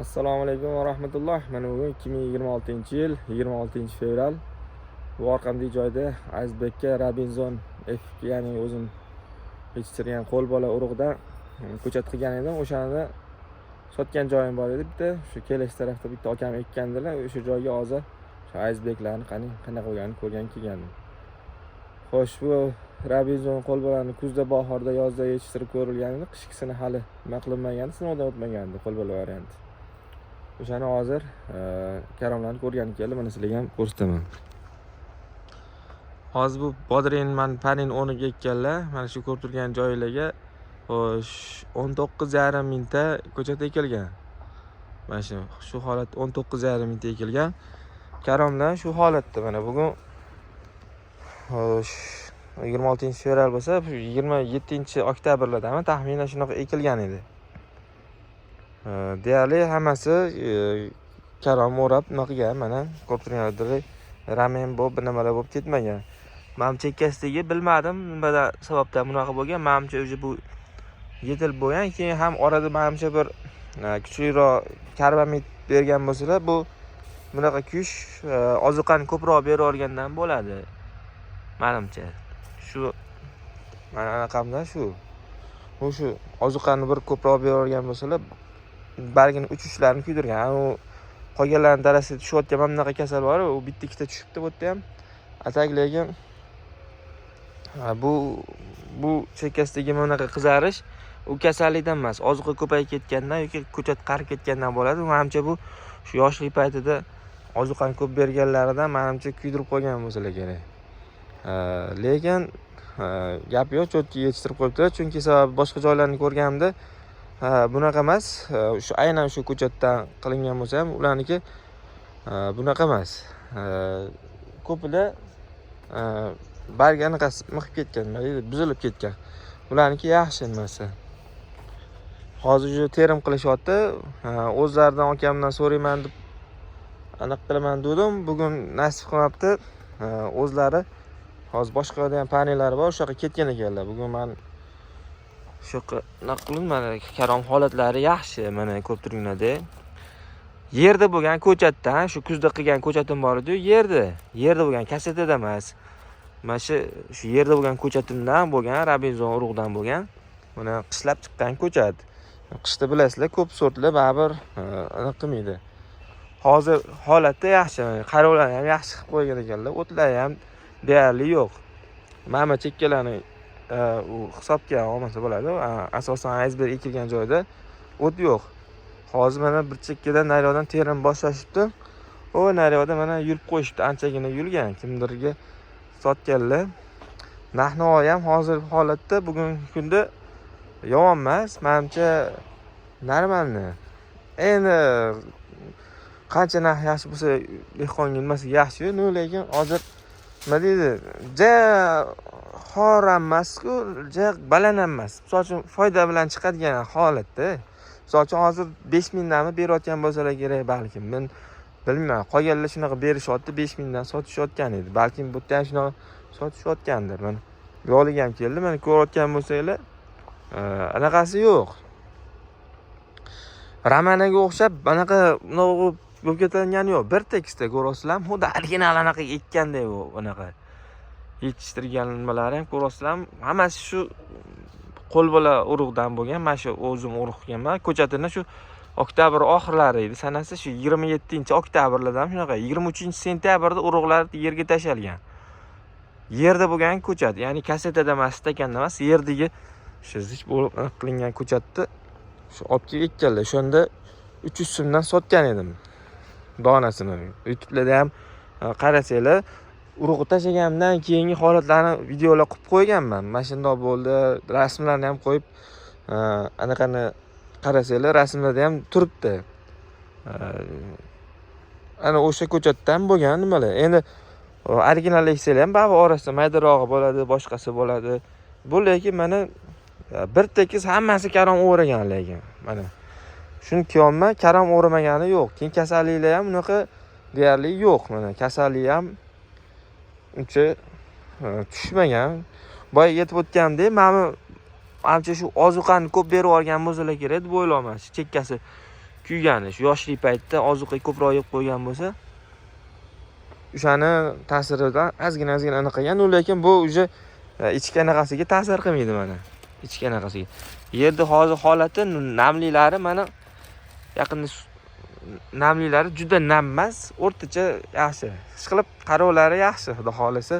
Assalomu alaykum va rahmatulloh. Mana bugun 2026-yil 26-fevral. Bu orqamdagi joyda Azbekka Robinson F, ya'ni o'zim yetishtirgan qo'l bola urug'dan ko'chat qilgan edim. O'shani sotgan joyim bor edi. Bitta shu kelish tarafda bitta akam ekkandilar. O'sha joyga hozir shu Azbeklarni qanaqa bo'lganini ko'rgan kelgandim. Xo'sh, bu Robinson qo'l bolani kuzda, bahorda, yozda yetishtirib ko'rilgan edi. Qishkisini hali nima qilinmagandi, sinovdan o'tmagandi qo'l bola varianti. O'shani hozir karomlarni ko'rgani keldi. Mana sizlarga ham ko'rsataman. Hozir bu bodrin panin 10ga ekkanlar. Mana shu ko'rib turgan joylarga xo'sh 19,5 mingta ko'chat ekilgan. Mana shu holat 19,5 mingta ekilgan. Karomlar shu holatda mana bugun xo'sh 26-fevral bo'lsa, 27-oktyabrlardami taxminan shunaqa ekilgan edi. Deyarli hammasi karom o'rab noqigan, mana ko'rib turganlaringizdek ramen bo'lib nimalar bo'lib ketmagan. Men chekkasidagi bilmadim nima sababdan bunaqa bo'lgan. Menimcha o'zi bu yetilib bo'lgan, keyin ham orada menimcha bir kuchliroq karbamid bergan bo'lsalar, bu bunaqa kuch ozuqani ko'proq berib olgandan bo'ladi. Menimcha shu mana raqamda shu ozuqani bir ko'proq berib olgan bo'lsalar, bargini uch-uchlarini kuydirgan. U qolganlarning darasiga tushayotgan mana bunaqa kasal bor, u bitta ikkita tushibdi bu yerda ham. Atak lekin bu chekkasidagi mana bunaqa qizarish u kasallikdan emas, ozuqa ko'payib ketgandan yoki ko'chat qarib ketgandan bo'ladi. Menimcha bu shu yoshlik paytida ozuqani ko'p berganlaridan menimcha kuydirib qo'ygan bo'lsalar kerak. Lekin gap yo'q, cho'tki yetishtirib qo'yibdilar, chunki sababi boshqa joylarni ko'rganimda bunaqa emas. Shu aynan shu ko'chatdan qilingan bo'lsa ham ularniki bunaqa emas. Ko'pida bargi anaqasi mixib ketgan, buzilib ketgan. Ularniki yaxshi nimasi. Hozir shu terim qilishyapti. O'zlaridan akamdan so'rayman deb aniq qilaman dedim. Bugun nasib qilmabdi. O'zlari hozir boshqa ham panellari bor, o'sha yoqqa ketgan ekanlar. Bugun men shu naqlin mana karom holatlari yaxshi, mana ko'rib turganinglarda. Yerda bo'lgan ko'chatdan, shu kuzda qilgan ko'chatim bor edi, yerda bo'lgan, kasetada emas. Mana shu yerda bo'lgan ko'chatimdan bo'lgan, Robinson urug'dan bo'lgan. Mana qishlab chiqqan ko'chat. Qishda bilasizlar, ko'p sortlar baribir aniq qilmaydi. Hozir holatda yaxshi, qarovlarni ham yaxshi qilib qo'ygan ekanlar. O'tlar ham deyarli yo'q. Mana chekkalarni u hisobga olmasa bo'ladi. Asosan iceberg ekilgan joyda o't yo'q. Hozir mana bir chekkadan nariyoqdan terim boshlashibdi. O nariyoqda mana yurib qo'yishibdi, anchagina yurgan, kimdirga sotganlar. Narx-navo ham hozir holatda bugungi kunda yomon emas, menimcha normalni. Endi qancha narx yaxshi bo'lsa, dehqonga nimasi yaxshi, lekin hozir nima deydi? Xor emas-ku, baland emas. Misol uchun foyda bilan chiqadigan holatda. Misol uchun hozir 5 mingdanmi berayotgan bo'lsalar kerak, balkim. Men bilmayman, qolganlar shunaqa berishyapti, 5 mingdan sotishayotgan edi. Balkim bu yerda ham shunaqa sotishayotgandir. Men yo'liga ham keldi, mana ko'rayotgan bo'lsanglar, anaqasi yo'q. Ramanaga o'xshab anaqa bo'lib ketgani yo'q. Bir tekisda ko'rasizlar, xuddi original anaqa ekkanday bu anaqa. Yetishtirgan nimalari ham ko'rasizlar, hammasi shu qo'l bola urug'dan bo'lgan. Mana shu o'zim urug' qilganman. Ko'chatini shu oktyabr oxirlari edi. Sanasi shu 27-oktyabrlardan shunaqa 23-sentyabrda urug'lar yerga tashalgan. Yerda bo'lgan ko'chat, ya'ni kasetada emas, stakanda emas, yerdagi shu zich bo'lib qilingan ko'chatni shu olib kelib ekkanlar. Shunda 300 so'mdan sotgan edim donasini. YouTube'da ham qarasanglar, urug'i tashaganimdan keyingi holatlarni videolar qilib qo'yganman. Mana shunday bo'ldi. Rasmlarni ham qo'yib, anaqani qarasanglar, rasmlarda ham turibdi. Ana o'sha ko'chatdan bo'lgan nimalar. Endi original ekseli ham ba'zi orasida maydarog'i bo'ladi, boshqasi bo'ladi. Bu lekin mana bir tekis hammasi karom o'ragan lekin. Mana shuni kiyolma, karom o'ramagani yo'q. Keyin kasalliklar ham unaqa deyarli yo'q. Mana kasallik ham uncha tushmagan. Boy yetib o'tganda, menimcha shu ozuqani ko'p berib olgan bo'lsalar kerak deb o'ylayman. Chekkasi kuygani, shu yoshlik paytda ozuqa ko'proq yeb qo'ygan bo'lsa, o'shani ta'siridan ozgina anaqa qilgan, lekin bu uje ichki anaqasiga ta'sir qilmaydi mana. Ichki anaqasiga. Yerda hozir holati namliklari mana yaqinda namliklari juda nam emas, o'rtacha yaxshi. Ishqilib qarovlari yaxshi, xudo xolasa.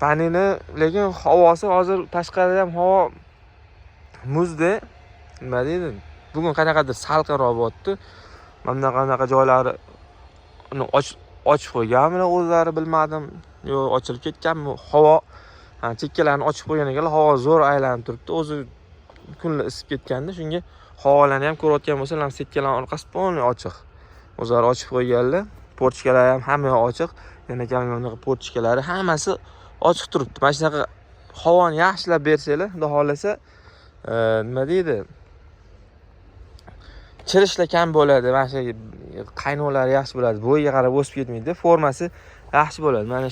Panini lekin havosi hozir tashqarida ham havo muzda, nima deydi? Bugun qanaqadir salqinroq bo'pti. Mana qanaqa joylari ochib qo'yganmi o'zlari bilmadim. Yo, ochilib ketganmi? Havo chekkalarni ochib qo'ygan ekan, havo zo'r aylanib turibdi. O'zi kunlar isib ketganda, shunga havolarni ham ko'rayotgan bo'lsa, setkalarning orqasi polni ochiq. O'zlari ochib qo'yganlar. Portchkalar ham hamma ochiq. Yana kamyonaqa portchkalari hammasi ochiq turibdi. Mana shunaqa havoni yaxshilab bersanglar, xudo xolasa, nima deydi? Chirishlar kam bo'ladi. Mana shu qaynoqlari yaxshi bo'ladi. Bo'yiga qarab o'sib ketmaydi. Formasi yaxshi bo'ladi. Mana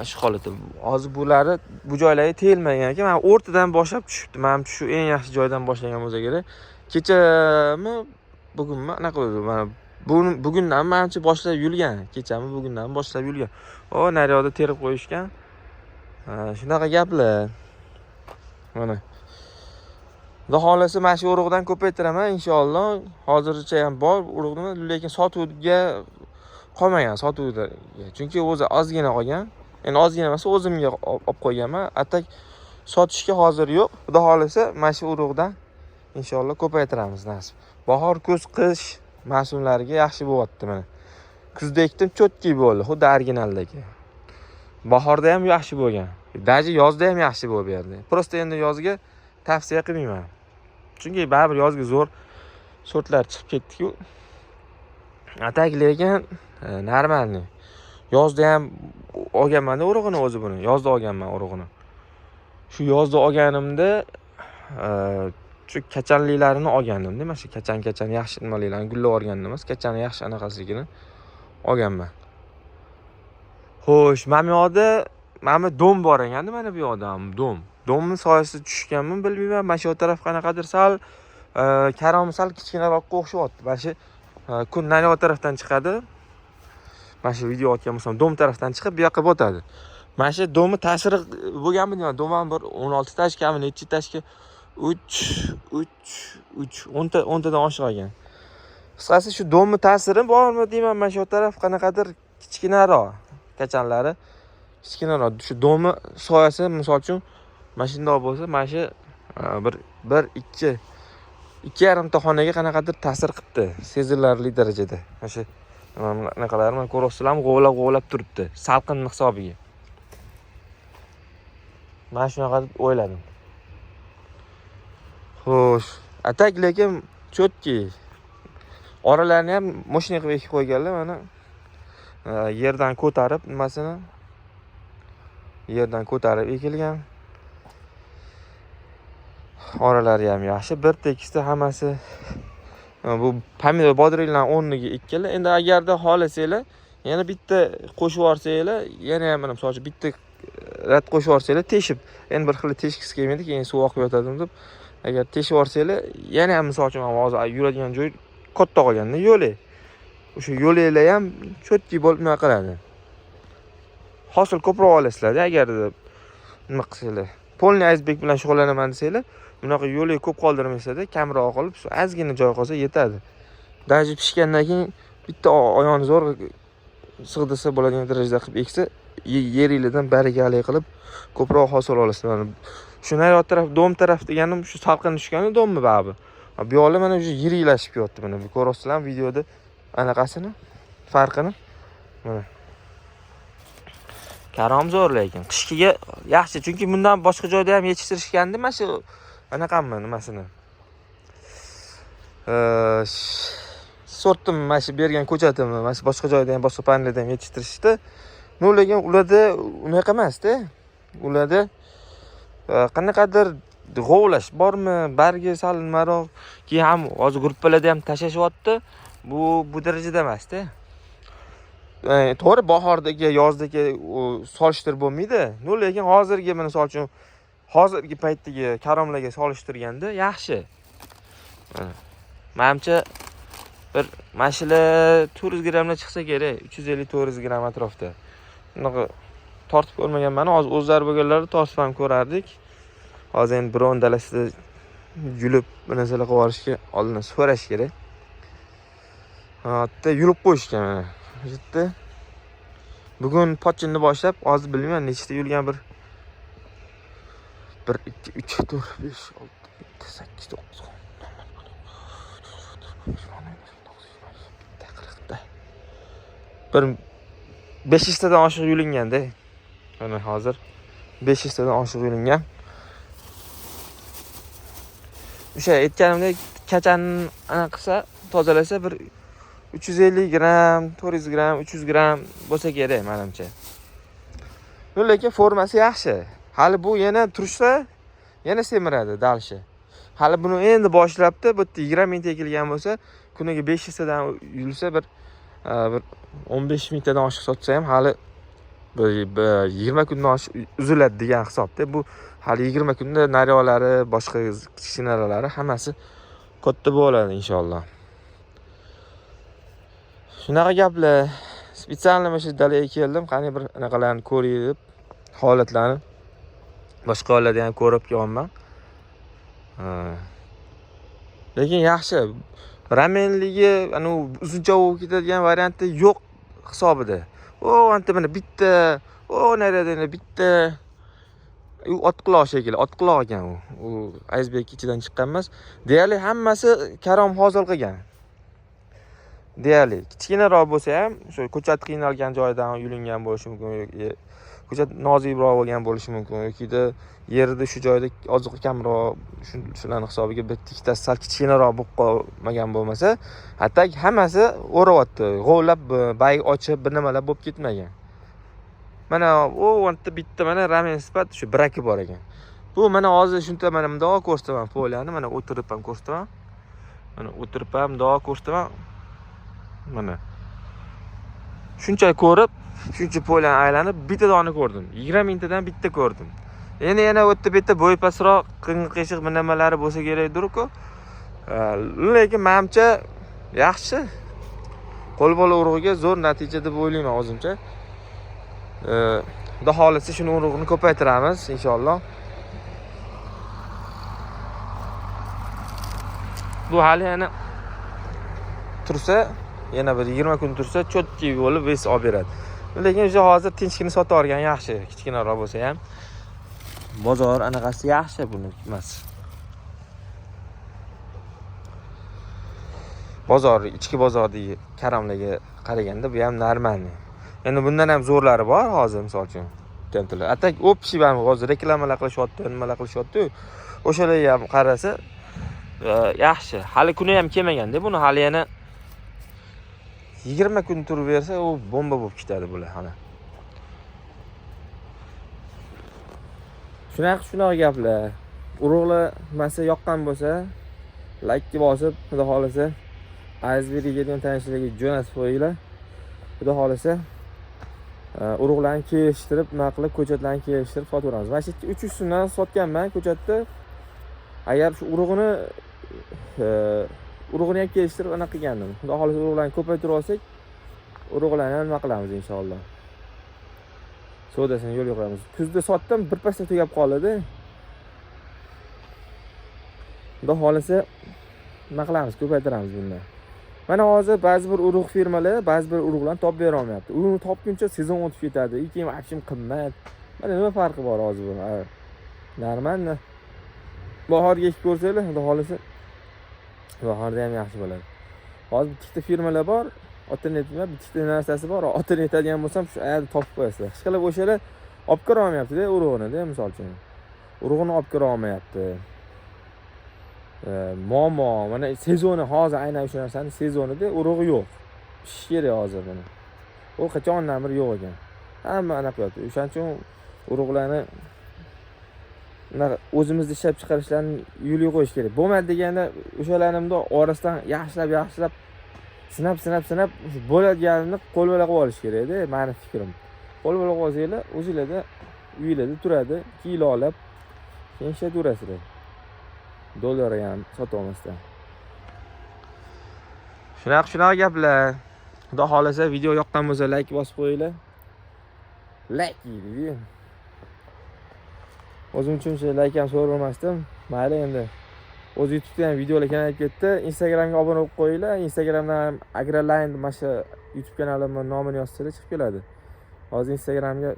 shu holatda. Hozir bulari bu joylariga tegilmagan ekan. Mana o'rtadan boshlab tushibdi. Menimcha shu eng yaxshi joydan boshlagan bo'lsa kerak. Kechami, bugunmi anaqa bo'ldi. Mana bugundan menimcha boshlab yurgan. Kechami, bugundan boshlab yurgan. O, naryoqda terib qo'yishgan. Shunaqa gaplar. Mana. Xudo xolasa mana shu urug'dan ko'paytiraman inshaalloh. Hozircha ham bor urug'ni, lekin sotuvga qolmagan, sotuvda. Chunki o'zi ozgina qolgan. Endi ozgina emas, o'zimga olib qo'yganman. Atak sotishga hozir yo'q. Xudo xolasa mana shu urug'dan inshaalloh ko'paytiramiz nasib. Bahor, kuz, qish mavsumlariga yaxshi bo'lyapti mana. Kuzda ekdim, cho'tki bo'ldi, xuddi originaldagi. Bahorda ham yaxshi bo'lgan. Daji yozda ham yaxshi bo'lib berdi. Prosta endi yozga tavsiya qilmayman. Chunki baribir yozga zo'r sortlar chiqib ketdi-ku. Atak lekin normalni. Yozda ham olganman urug'ini o'zi buni. Yozda olganman urug'ini. Shu yozda olganimda shu kachanliklarini olgandim, mana shu kachan yaxshi nimalarni gullab olgandim emas, kachani yaxshi anaqasiligini olganman. Xo'sh, mana bu yoqda mana dom bor ekan, mana bu yoqda ham dom. Domning soyasi tushganmi bilmayman. Mana shu taraf qanaqadir sal karom sal kichkinaroqqa o'xshayapti. Mana shu kun naryoq tarafdan chiqadi. Mana shu video otgan bo'lsam, dom tarafdan chiqib bu yoqqa botadi. Mana shu domni ta'siri bo'lganmi deyman. Dom ham bir 16 tashkami, necha tashka 10 tadan oshiq ekan. Qisqasi shu domni ta'siri bormi deyman. Mana shu taraf qanaqadir kichkinaroq kachanlari kichkinaroq. Shu domni soyasi misol uchun mana shunday bo'lsa, mana shu 2,5 ta xonaga qanaqadir ta'sir qildi, sezilarli darajada. Mana shu anaqalarni men ko'ryapsizlarmi, g'ovlab turibdi, salqin hisobiga. Mana shunaqa deb o'yladim. Xo'sh, atak lekin cho'tki. Oralarini ham moshina qilib ekib qo'yganlar, mana yerdan ko'tarib nimasini yerdan ko'tarib ekilgan. Oralari ham yaxshi, bir tekisda hammasi. Bu pomidor bodringlarning o'rniga ekkanlar. Endi agarda xohlasanglar, yana bitta qo'shib yuborsanglar, yana ham mana masalan bitta rad qo'shib yuborsanglar, teshib. Endi bir xil teshkisi kelmaydi, keyin suv oqib yotadi deb. Agar teshib yuborsanglar, yana ham masalan uchun hozir yuradigan joy katta qolganda yo'li. O'sha yo'linglar ham cho'tki bo'lib nima qiladi. Hosil ko'proq olasizlar, agarda nima qilsanglar. Polni iceberg bilan shug'ullanaman desanglar, bunaqa yo'lni ko'p qoldirmaysada, kamroq qolib, shu ozgina joy qolsa yetadi. Daji pishgandan keyin bitta oyog'ini zo'r sig'disa bo'ladigan darajada qilib eksa, yeringlardan barikali qilib ko'proq hosil olasizlar. Shu naryoq taraf, dom taraf deganim shu salqin tushgani dommi babi. Bu yo'li mana shu yiriklashib yotdi mana. Bu ko'rasizlar videoda anaqasini, farqini. Mana. Karom zo'r lekin qishkiga yaxshi, chunki bundan boshqa joyda ham yetishtirishgandi, mana shu anaqammi nimasini. Sortim mana shu bergan ko'chatimni, mana shu boshqa joyda ham boshqa panlarda ham yetishtirishdi. Lekin ularda unaqa emas-da. Ularda qanaqadir g'ovlash bormi, bargi sal nimaroq, keyin ham hozir gruppalarda ham tashlashyapti. Bu darajada emas-da. To'g'ri bahordagi, yozdagi solishtirib bo'lmaydi. Lekin hozirgi, misol uchun hozirgi paytdagi karomlarga solishtirganda yaxshi. Menimcha bir mashina 400 grammdan chiqsa kerak, 350-400 gramm atrofda. Bunaqa tortib ko'rmaganman. Hozir o'zlari bo'lganlarni tortib ham ko'rardik. Hozir endi biron dalasida yulib bu narsalar qilib olishga oldin so'rash kerak. Hatto yulib qo'yishgan mana. Yerda bugun pochinni boshlab, hozir bilmayman nechta yulgan, 1 2 3 4 5 6 7 8 9 bir 500 tadan oshiq yulinganda. Mana hozir 500 tadan oshiq yulingan. O'sha aytganimdek kachani ana qilsa, tozalasa bir 350 gram, 400 gram, 300 gram bo'lsa kerak menimcha. Lekin formasi yaxshi. Hali bu yana tursa, yana semiradi dalshi. Hali buni endi boshlabdi. Bu yerda 20 ming tekilgan bo'lsa, kuniga 500 tadan yulsa bir 15 mingtadan oshiq sotsa ham hali 20 kundan oshiq uziladi degan hisobda. Bu hali 20 kunda naryolari, boshqa kichkinalari hammasi katta bo'ladi inshaalloh. Shunaqa gaplar. Spesialni mana shu dalaga keldim. Qani bir anaqalarni ko'ray deb, holatlarni boshqa hollarda ham ko'rib kelganman. Lekin yaxshi. Ramenligi, ana uzuncha bo'lib ketadigan varianti yo'q hisobida. Anta mana bitta, narada bitta otquloq shekilli, otquloq ekan u. U iceberg ichidan chiqqan emas. Deyarli hammasi karom hosil qilgan. Deyarli kichkinaroq bo'lsa ham, o'sha ko'chat qiynalgan joydan yulingan bo'lishi mumkin, ko'chat nozikroq bo'lgan bo'lishi mumkin, yoki yerida shu joyda oziq kamroq, shularning hisobiga bitta ikkitasi sal kichkinaroq bo'lib qolmagan bo'lmasa, hatto hammasi o'rayapti, g'ovlab, bay ochib, bir nimalar bo'lib ketmagan. Mana o'nta bitta mana ramen sifat shu braki bor ekan. Bu mana hozir shunta mana bundoq ko'rsataman poliyani, mana o'tirib ham ko'rsataman. Mana o'tirib ham bundoq ko'rsataman. Mana shuncha ko'rib, shuncha poliyani aylanib, bitta doni ko'rdim. 20 mingtadan bitta ko'rdim. Endi yana o'tda bitta bo'y pastroq, qing'ir-qiyshiq nimalari bo'lsa kerakdir-ku. Lekin menimcha yaxshi. Qo'lbola urug'iga zo'r natija deb o'ylayman o'zimcha. Xudo xolisa shuni urug'ini ko'paytiramiz inshaalloh. Bu hali yana tursa, yana bir 20 kun tursa, cho'tki bo'lib ves olib beradi. Lekin o'sha hozir tinchgina sotib olgan yaxshi, kichkinaroq bo'lsa ham. Bozor anaqasi yaxshi buni emas. Bozor, ichki bozordagi karamlarga qaraganda bu ham normal. Endi bundan ham zo'rlari bor hozir, misol uchun. Tentolar. Atak o'pishib ham hozir reklamalar qilishyapti, nimalar qilishyapti. O'shalarga ham qarasa yaxshi. Hali kuni ham kelmaganda, buni hali yana 20 kun turib bersa, u bomba bo'lib ketadi bular hali. Shunaqa gaplar. Urug'lar masa yoqqan bo'lsa, like bosib, xudo xolisa iceberg degan tanishlarga jo'natib qo'yinglar. Xudo xolisa urug'larni kelishtirib, nima qilib ko'chatlarni kelishtirib sotaveramiz. Mana shu 300 so'mdan sotganman ko'chatni. Agar shu urug'ini ham kelishtirib anaqa qilgandim. Xudo xolisa urug'larni ko'paytirib olsak, urug'larni nima qilamiz inshaalloh. Sodasini yo'l qo'yamiz. Kuzda sotdim, bir pasda tugab qoldi. Xudo xolisa nima qilamiz, ko'paytiramiz bundan. Mana hozir ba'zi bir urug' firmalar, ba'zi bir urug'larni topib bera olmayapti. Uni topguncha sezon o'tib ketadi. Keyin akshim qimmat. Mana nima farqi bor hozir buni? Normalmi? Bahorga ekib ko'rsanglar, xudo xolisa bahorda ham yaxshi bo'ladi. Hozir bitta firmalar bor, otini aytma, bitta narsasi bor, otini aytadigan bo'lsam shu yerda topib qo'yasizlar. Hech qilib o'shalar olib kira olmayapti-da urug'ini, misol uchun. Urug'ini olib kira olmayapti. Muammo, mana sezoni hozir aynan o'sha narsani sezonida urug'i yo'q. Pishish kerak hozir buni. U qachondan bir yo'q ekan. Hamma anaqa yo'q. O'shaning uchun urug'larni o'zimizda ishlab chiqarishlarni yo'lga qo'yish kerak. Bo'lmadi deganda o'shalarni orasidan yaxshilab sinab bo'ladiganini qo'lbola qilib olish kerak-da, meni fikrim. Qo'lbola qilib olsanglar, o'zingizlarda uyingizda turadi, kilo olib, keyin ishlatib yurasizlar. $1 ham sotib olmasdan. Shunaqa gaplar. Xudo xolasa video yoqqan bo'lsa like bosib qo'yinglar. Like deydi. O'zim uchun like ham so'ramasdim. Mayli endi. O'z YouTube'da ham videolar kamayib ketdi. Instagramga obuna bo'lib qo'yinglar. Instagramdan ham Agroline mana shu YouTube kanalimning nomini yozsanglar chiqib keladi. Hozir Instagramga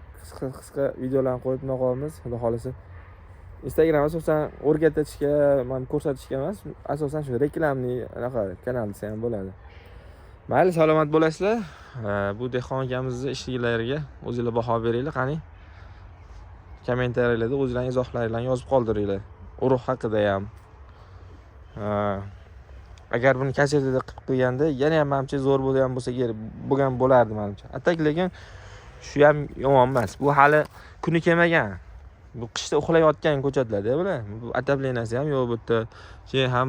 qisqa videolarni qo'yib qo'yamiz. Xudo xolasa. Instagram asosan o'rgatishga, mana ko'rsatishga emas, asosan shu reklamli anaqa kanal desa ham bo'ladi. Mayli, salomat bo'lasizlar. Bu dehqon akamizning ishlariga o'zingizlar baho beringlar, qani. Kommentariyalarda o'zingizlarning izohlaringizni yozib qoldiringlar. Urug' haqida ham. Agar buni kasetada qilib qo'yganda, yana ham menimcha zo'r bo'lgan bo'lsa kerak, bo'lgan bo'lardi menimcha. Atak lekin shu ham yomon emas. Bu hali kuni kelmagan. Bu qishda uxlayotgan ko'chatlarda bular. Bu ataplenasi ham yo'q bu yerda. Keyin ham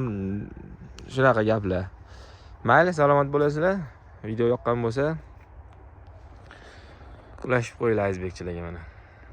shunaqa gaplar. Mayli, salomat bo'lasizlar. Video yoqqan bo'lsa, ulashib qo'yinglar Azbekchilarga mana.